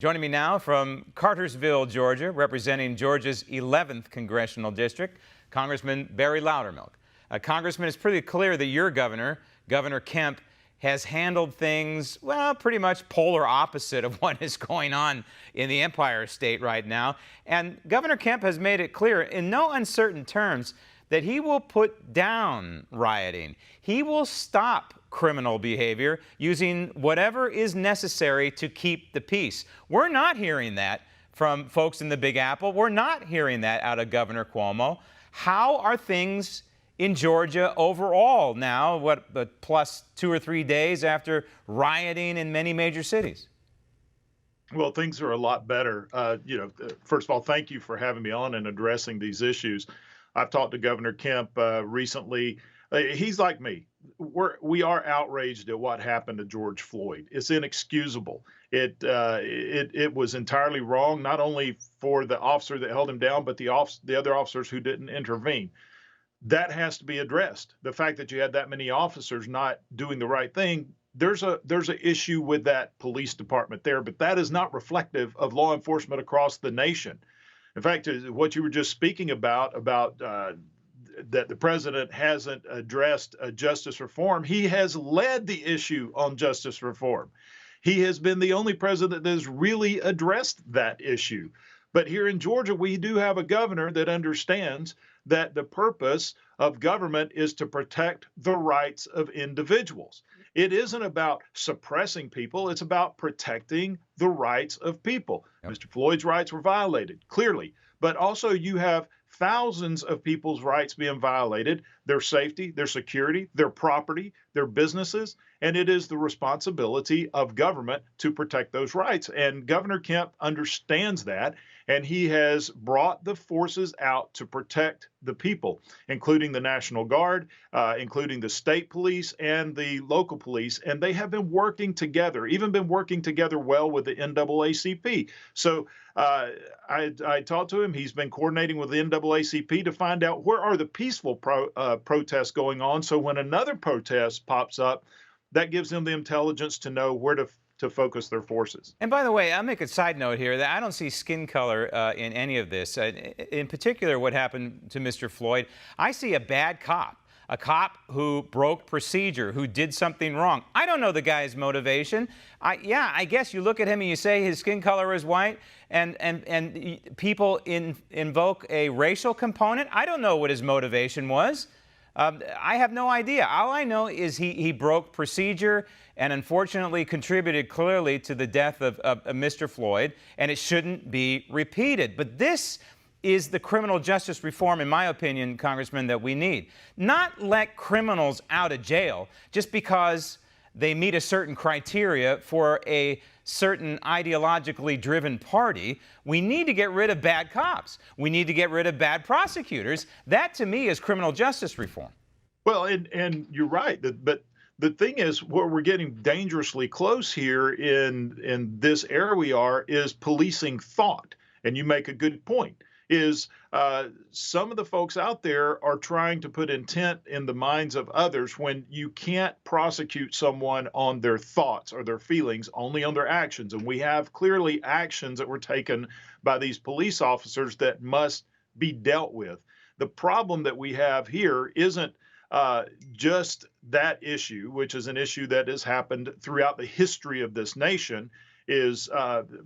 Joining me now from Cartersville, Georgia, representing Georgia's 11th congressional district, Congressman Barry Loudermilk. Congressman, it's pretty clear that your governor, Governor Kemp, has handled things, well, pretty much polar opposite of what is going on in the Empire State right now. And Governor Kemp has made it clear in no uncertain terms that he will put down rioting. He will stop criminal behavior using whatever is necessary to keep the peace. We're not hearing that from folks in the Big Apple. We're not hearing that out of Governor Cuomo. How are things in Georgia overall now, plus 2 or 3 days after rioting in many major cities? Well, things are a lot better. First of all, thank you for having me on and addressing these issues. I've talked to Governor Kemp recently. He's like me. We are outraged at what happened to George Floyd. It's inexcusable. It was entirely wrong, not only for the officer that held him down, but the other officers who didn't intervene. That has to be addressed. The fact that you had that many officers not doing the right thing, there's an issue with that police department there, but that is not reflective of law enforcement across the nation. In fact, what you were just speaking about that the president hasn't addressed justice reform, he has led the issue on justice reform. He has been the only president that has really addressed that issue. But here in Georgia, we do have a governor that understands that the purpose of government is to protect the rights of individuals. It isn't about suppressing people. It's about protecting the rights of people. Yep. Mr. Floyd's rights were violated, clearly. But also you have thousands of people's rights being violated, their safety, their security, their property, their businesses, and it is the responsibility of government to protect those rights. And Governor Kemp understands that, and he has brought the forces out to protect the people, including the National Guard, including the state police and the local police, and they have been working together, even been working together well with the NAACP. So I talked to him. He's been coordinating with the NAACP to find out where are the peaceful protests going on. So when another protest pops up, that gives them the intelligence to know where to focus their forces. And by the way, I'll make a side note here that I don't see skin color in any of this. In particular, what happened to Mr. Floyd, I see a bad cop. A cop who broke procedure, who did something wrong. I don't know the guy's motivation. I guess you look at him and you say his skin color is white, and people invoke a racial component. I don't know what his motivation was. I have no idea. All I know is he broke procedure and unfortunately contributed clearly to the death of Mr. Floyd, and it shouldn't be repeated. But this is the criminal justice reform, in my opinion, Congressman, that we need. Not let criminals out of jail just because they meet a certain criteria for a certain ideologically driven party. We need to get rid of bad cops. We need to get rid of bad prosecutors. That, to me, is criminal justice reform. Well, and you're right. But the thing is, where we're getting dangerously close here in this era we are is policing thought. And you make a good point. Is some of the folks out there are trying to put intent in the minds of others when you can't prosecute someone on their thoughts or their feelings, only on their actions. And we have clearly actions that were taken by these police officers that must be dealt with. The problem that we have here isn't just that issue, which is an issue that has happened throughout the history of this nation, is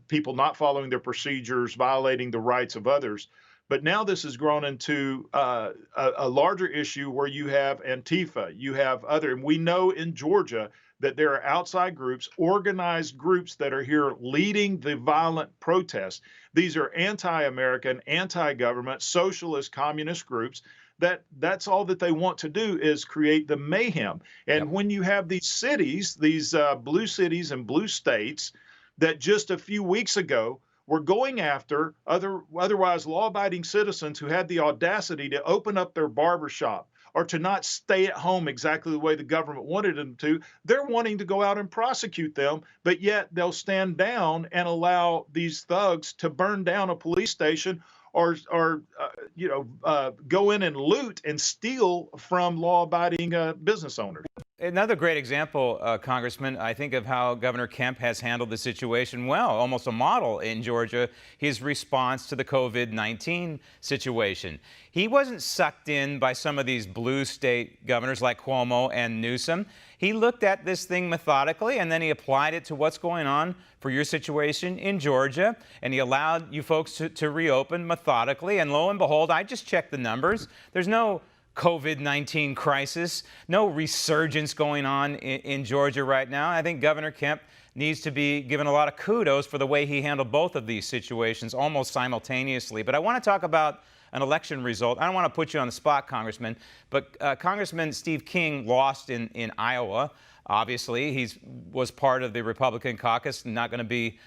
people not following their procedures, violating the rights of others. But now this has grown into a larger issue where you have Antifa, you have other, and we know in Georgia that there are outside groups, organized groups that are here leading the violent protests. These are anti-American, anti-government, socialist, communist groups. That's all that they want to do is create the mayhem. And when you have these cities, these blue cities and blue states, that just a few weeks ago were going after otherwise law-abiding citizens who had the audacity to open up their barbershop or to not stay at home exactly the way the government wanted them to. They're wanting to go out and prosecute them, but yet they'll stand down and allow these thugs to burn down a police station or go in and loot and steal from law-abiding business owners. Another great example, Congressman, I think of how Governor Kemp has handled the situation well, almost a model in Georgia, his response to the COVID-19 situation. He wasn't sucked in by some of these blue state governors like Cuomo and Newsom. He looked at this thing methodically, and then he applied it to what's going on for your situation in Georgia, and he allowed you folks to reopen methodically. And lo and behold, I just checked the numbers. There's no COVID-19 crisis, no resurgence going on in Georgia right now. I think Governor Kemp needs to be given a lot of kudos for the way he handled both of these situations almost simultaneously. But I want to talk about an election result. I don't want to put you on the spot, Congressman, but Congressman Steve King lost in Iowa. Obviously, he was part of the Republican caucus, not going to be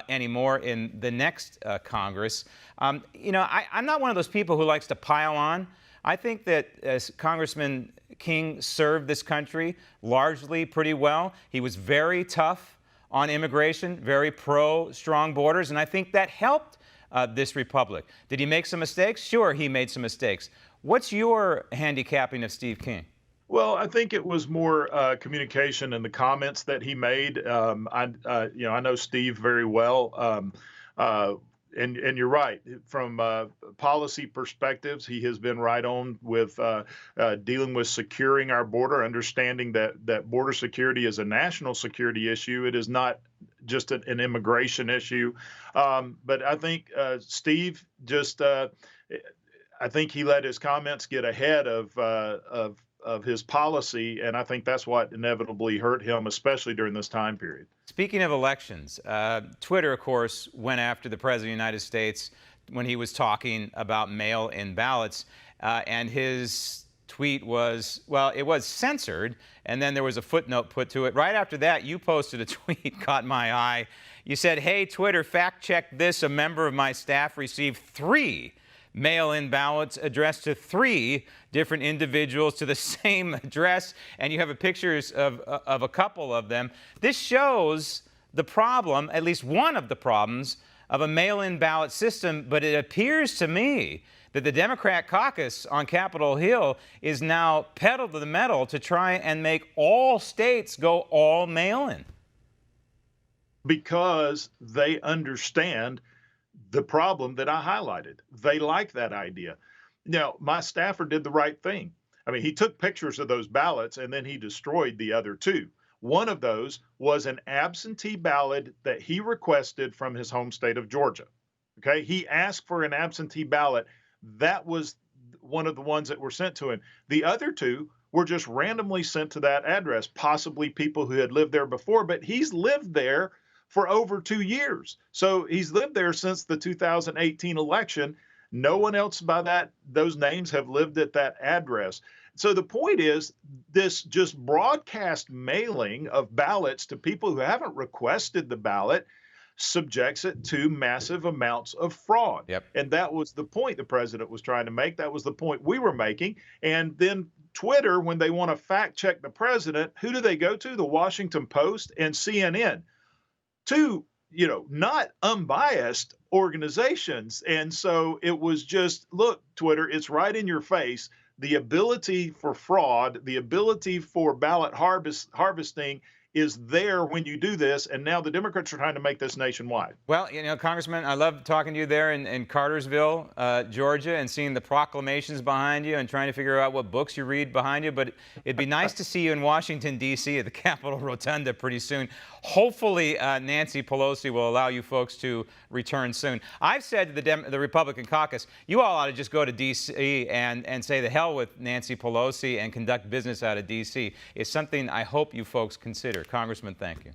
anymore in the next Congress. I'm not one of those people who likes to pile on. I think that as Congressman King served this country largely pretty well. He was very tough on immigration, very pro-strong borders, and I think that helped this republic. Did he make some mistakes? Sure, he made some mistakes. What's your handicapping of Steve King? Well, I think it was more communication and the comments that he made. I know Steve very well. And you're right. From policy perspectives, he has been right on with dealing with securing our border, understanding that border security is a national security issue. It is not just an immigration issue. But I think Steve just, I think he let his comments get ahead of his policy, and I think that's what inevitably hurt him, especially during this time period. Speaking of elections, Twitter, of course, went after the President of the United States when he was talking about mail-in ballots, and his tweet was, well, it was censored, and then there was a footnote put to it. Right after that, you posted a tweet, caught my eye. You said, "Hey, Twitter, fact-check this. A member of my staff received 3 mail-in ballots addressed to 3 different individuals to the same address," and you have pictures of a couple of them. This shows the problem, at least one of the problems, of a mail-in ballot system, but it appears to me that the Democrat caucus on Capitol Hill is now pedal to the metal to try and make all states go all mail-in. Because they understand the problem that I highlighted. They like that idea. Now, my staffer did the right thing. I mean, he took pictures of those ballots and then he destroyed the other 2. One of those was an absentee ballot that he requested from his home state of Georgia. Okay, he asked for an absentee ballot. That was one of the ones that were sent to him. The other 2 were just randomly sent to that address, possibly people who had lived there before, but he's lived there for over 2 years. So he's lived there since the 2018 election. No one else by those names have lived at that address. So the point is, this just broadcast mailing of ballots to people who haven't requested the ballot subjects it to massive amounts of fraud. Yep. And that was the point the president was trying to make. That was the point we were making. And then Twitter, when they want to fact check the president, who do they go to? The Washington Post and CNN. 2, not unbiased organizations. And so it was just, look, Twitter, it's right in your face. The ability for fraud, the ability for ballot harvesting is there when you do this, and now the Democrats are trying to make this nationwide. Well, Congressman, I love talking to you there in Cartersville, Georgia, and seeing the proclamations behind you and trying to figure out what books you read behind you. But it'd be nice to see you in Washington, D.C. at the Capitol Rotunda pretty soon. Hopefully, Nancy Pelosi will allow you folks to return soon. I've said to the Republican caucus, you all ought to just go to D.C. and say the hell with Nancy Pelosi and conduct business out of D.C. It's something I hope you folks consider. Congressman, thank you.